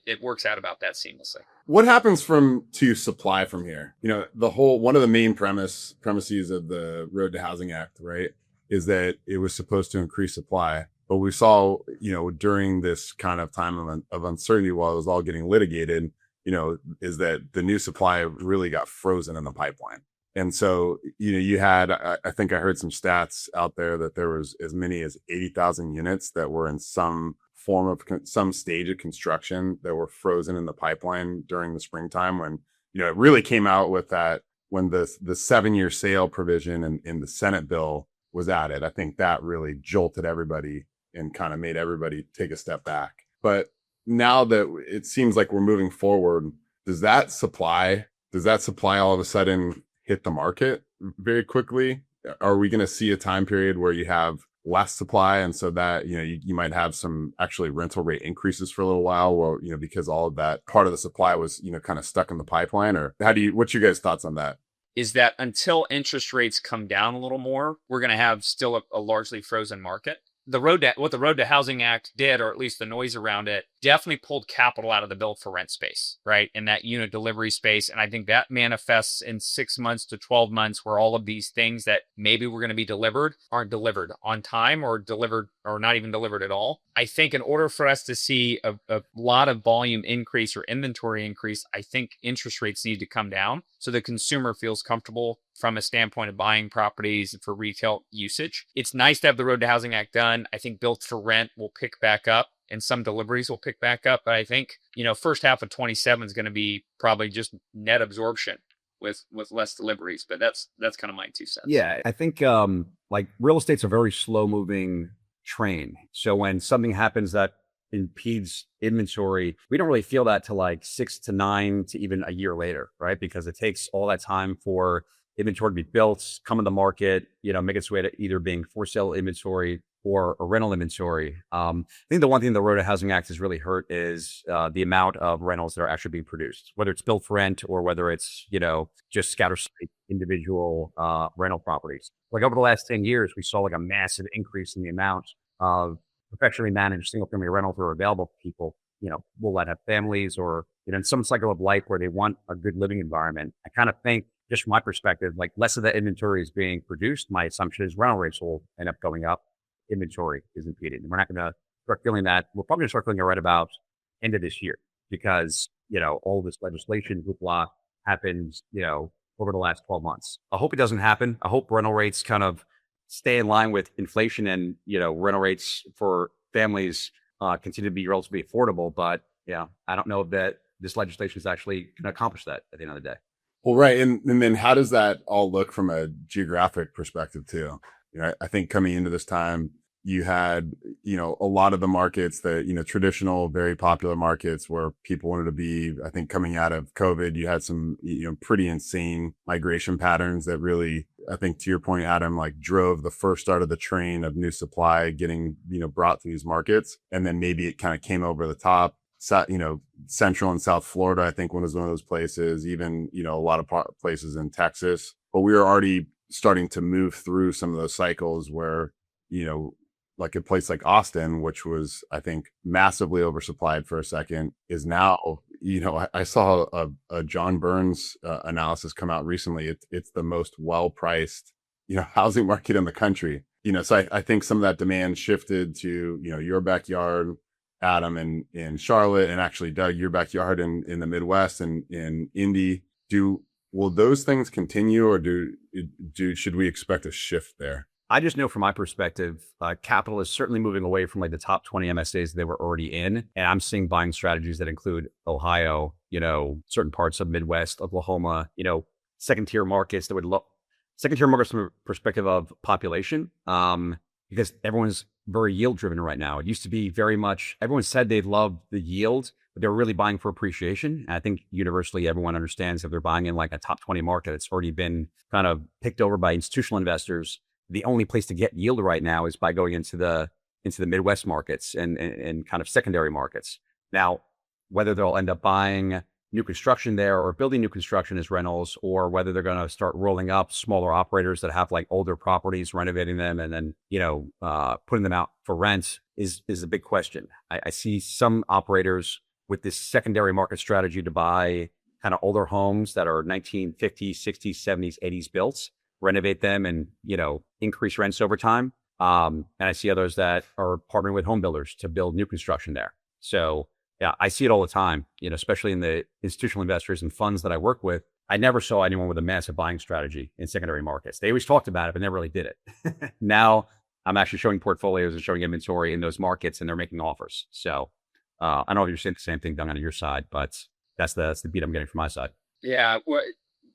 it works out about that seamlessly. What happens to supply from here? One of the main premises of the Road to Housing Act, right, is that it was supposed to increase supply. But we saw, during this kind of time of uncertainty while it was all getting litigated, is that the new supply really got frozen in the pipeline. And so, you had, I think I heard some stats out there that there was as many as 80,000 units that were in some form of some stage of construction that were frozen in the pipeline during the springtime, when, it really came out with that when the 7-year sale provision in the Senate bill was added. I think that really jolted everybody and kind of made everybody take a step back. But now that it seems like we're moving forward, does that supply all of a sudden hit the market very quickly? Are we going to see a time period where you have less supply, and so that you might have some actually rental rate increases for a little while, or because all of that part of the supply was kind of stuck in the pipeline? Or what's your guys' thoughts on that? Is that until interest rates come down a little more, we're going to have still a largely frozen market. What the Road to Housing Act did, or at least the noise around it, definitely pulled capital out of the build for rent space, right? In that unit delivery space. And I think that manifests in 6 months to 12 months, where all of these things that maybe were going to be delivered aren't delivered on time, or delivered or not even delivered at all. I think in order for us to see a lot of volume increase or inventory increase, I think interest rates need to come down so the consumer feels comfortable from a standpoint of buying properties for retail usage. It's nice to have the Road to Housing Act done. I think built for rent will pick back up and some deliveries will pick back up. But I think, first half of 27 is going to be probably just net absorption with less deliveries. But that's kind of my 2 cents. Yeah, I think like real estate's a very slow moving train. So when something happens that impedes inventory, we don't really feel that till like 6 to 9 to even a year later, right? Because it takes all that time for inventory to be built, come in the market, make its way to either being for sale inventory or a rental inventory. I think the one thing the Road to Housing Act has really hurt is the amount of rentals that are actually being produced, whether it's built for rent or whether it's, just scatter site individual rental properties. Like over the last 10 years, we saw like a massive increase in the amount of professionally managed single family rentals that are available for people, will that have families or, in some cycle of life where they want a good living environment. I kind of think, just from my perspective, like less of that inventory is being produced. My assumption is rental rates will end up going up. inventory is impeded. And we're not going to start feeling that. We're probably going to start feeling it right about end of this year because, all this legislation hoopla happens, over the last 12 months. I hope it doesn't happen. I hope rental rates kind of stay in line with inflation and, rental rates for families continue to be relatively affordable. But yeah, I don't know that this legislation is actually going to accomplish that at the end of the day. Well, right. And then how does that all look from a geographic perspective too? I think coming into this time, you had, a lot of the markets that, traditional, very popular markets where people wanted to be. I think coming out of COVID, you had some, pretty insane migration patterns that really, I think to your point, Adam, like drove the first start of the train of new supply getting, brought to these markets. And then maybe it kind of came over the top. Central and South Florida, I think was one of those places, even, a lot of places in Texas, but we were already starting to move through some of those cycles where, like a place like Austin, which was, I think, massively oversupplied for a second, is now, I saw a John Burns analysis come out recently. It's the most well-priced, housing market in the country. So I think some of that demand shifted to, your backyard, Adam, in Charlotte, and actually Doug, your backyard in the Midwest and in Indy. Will those things continue, or should we expect a shift there? I just know from my perspective, capital is certainly moving away from like the top 20 MSAs they were already in. And I'm seeing buying strategies that include Ohio, certain parts of Midwest, Oklahoma, second tier markets that would second tier markets from a perspective of population, because everyone's very yield driven right now. It used to be very much, everyone said they loved the yield, but they're really buying for appreciation. And I think universally everyone understands if they're buying in like a top 20 market, it's already been kind of picked over by institutional investors. The only place to get yield right now is by going into the Midwest markets and kind of secondary markets. Now, whether they'll end up buying new construction there or building new construction as rentals, or whether they're going to start rolling up smaller operators that have like older properties, renovating them, and then, putting them out for rent is a big question. I see some operators with this secondary market strategy to buy kind of older homes that are 1950s, 60s, 70s, 80s built, renovate them and, increase rents over time. And I see others that are partnering with home builders to build new construction there. So yeah, I see it all the time, especially in the institutional investors and funds that I work with. I never saw anyone with a massive buying strategy in secondary markets. They always talked about it, but never really did it. Now I'm actually showing portfolios and showing inventory in those markets, and they're making offers. So I don't know if you're seeing the same thing done on your side, but that's the beat I'm getting from my side. Yeah. Well,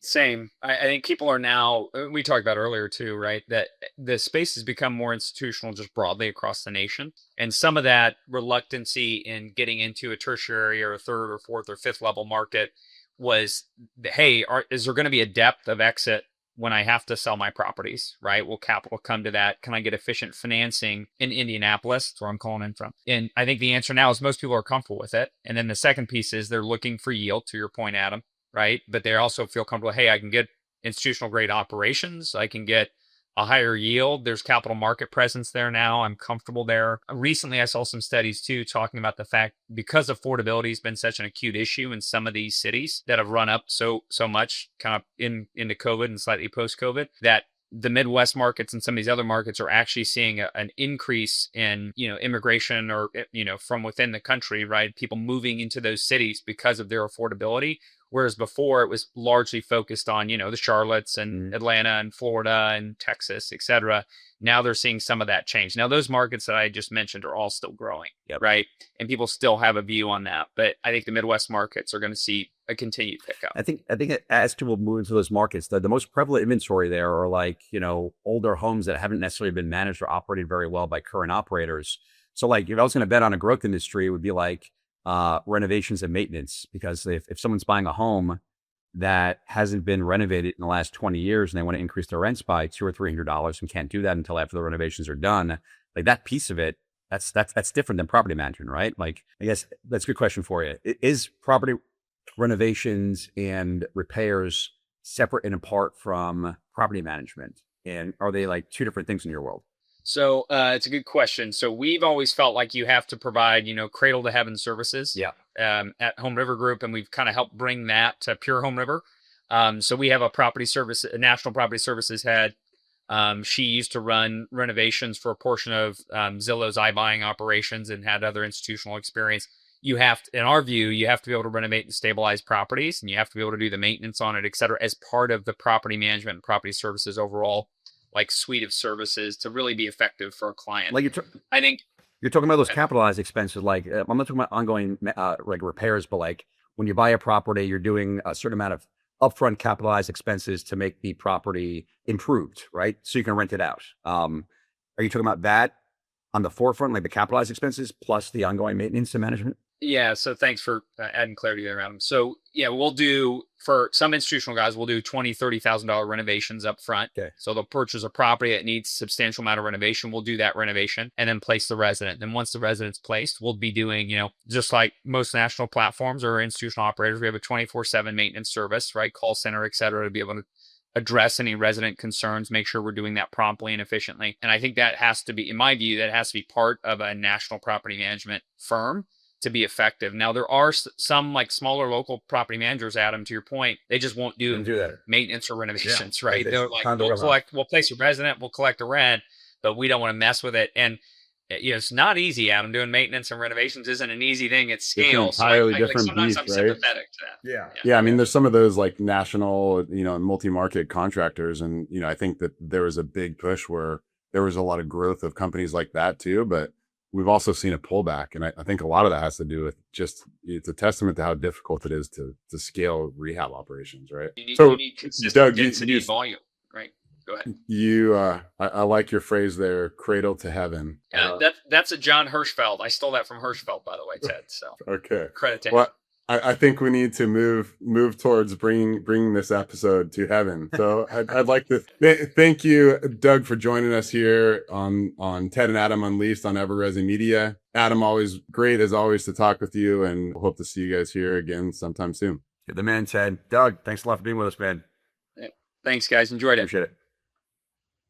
same. I think people are now, we talked about earlier too, right? That the space has become more institutional just broadly across the nation. And some of that reluctancy in getting into a tertiary or a third or fourth or fifth level market was, hey, is there going to be a depth of exit when I have to sell my properties, right? Will capital come to that? Can I get efficient financing in Indianapolis? That's where I'm calling in from. And I think the answer now is most people are comfortable with it. And then the second piece is they're looking for yield, to your point, Adam. Right. But they also feel comfortable. Hey, I can get institutional grade operations. I can get a higher yield. There's capital market presence there now. I'm comfortable there. Recently, I saw some studies too, talking about the fact because affordability has been such an acute issue in some of these cities that have run up so much kind of into COVID and slightly post COVID, that the Midwest markets and some of these other markets are actually seeing an increase in, immigration or, from within the country, right? People moving into those cities because of their affordability. Whereas before it was largely focused on, the Charlottes and Atlanta and Florida and Texas, et cetera. Now they're seeing some of that change. Now those markets that I just mentioned are all still growing, right? And people still have a view on that. But I think the Midwest markets are going to see a continued pickup. I think as people move into those markets, the most prevalent inventory there are like, older homes that haven't necessarily been managed or operated very well by current operators. So like if I was going to bet on a growth industry, it would be like renovations and maintenance, because if someone's buying a home that hasn't been renovated in the last 20 years and they want to increase their rents by $200 or $300 and can't do that until after the renovations are done, like that piece of it, that's different than property management, right? Like, I guess that's a good question for you. Is property renovations and repairs separate and apart from property management? And are they like two different things in your world? So it's a good question. So we've always felt like you have to provide, cradle to heaven services at HomeRiver Group. And we've kind of helped bring that to Pure HomeRiver. So we have a national property services head She used to run renovations for a portion of Zillow's iBuying operations and had other institutional experience. You have to, in our view, you have to be able to renovate and stabilize properties, and you have to be able to do the maintenance on it, et cetera, as part of the property management and property services overall, like suite of services to really be effective for a client. Like I think you're talking about those capitalized expenses. Like I'm not talking about ongoing like repairs, but like when you buy a property, you're doing a certain amount of upfront capitalized expenses to make the property improved, right? So you can rent it out. Are you talking about that on the forefront, like the capitalized expenses plus the ongoing maintenance and management? Yeah, so thanks for adding clarity there, Adam. So yeah, we'll do, for some institutional guys, we'll do $20,000, $30,000 renovations up front. Okay. So they'll purchase a property that needs substantial amount of renovation. We'll do that renovation and then place the resident. Then once the resident's placed, we'll be doing, just like most national platforms or institutional operators, we have a 24/7 maintenance service, right? Call center, et cetera, to be able to address any resident concerns, make sure we're doing that promptly and efficiently. And I think that has to be, in my view, that has to be part of a national property management firm to be effective. Now, there are some like smaller local property managers, Adam, to your point, they just won't do that. maintenance or renovations, right? It's They're like, kind of we'll place a resident, we'll collect the rent, but we don't want to mess with it. And it's not easy, Adam. Doing maintenance and renovations isn't an easy thing at scale. It's an entirely different sometimes beast, I'm right? sympathetic to that. Yeah. I mean, there's some of those like national, multi-market contractors. And, I think that there was a big push where there was a lot of growth of companies like that too. But we've also seen a pullback. And I think a lot of that has to do with just, it's a testament to how difficult it is to scale rehab operations, right? You need consistent density volume, right? Go ahead. I like your phrase there, cradle to heaven. Yeah, that's a John Hirschfeld. I stole that from Hirschfeld, by the way, Ted. So okay, credit to him. I think we need to move towards bringing this episode to heaven. So I'd like to thank you, Doug, for joining us here on Ted and Adam Unleashed on EverResi Media. Adam, always great as always to talk with you, and hope to see you guys here again sometime soon. You're the man, Ted. Doug, thanks a lot for being with us, man. Yeah. Thanks, guys. Enjoyed it. Appreciate it.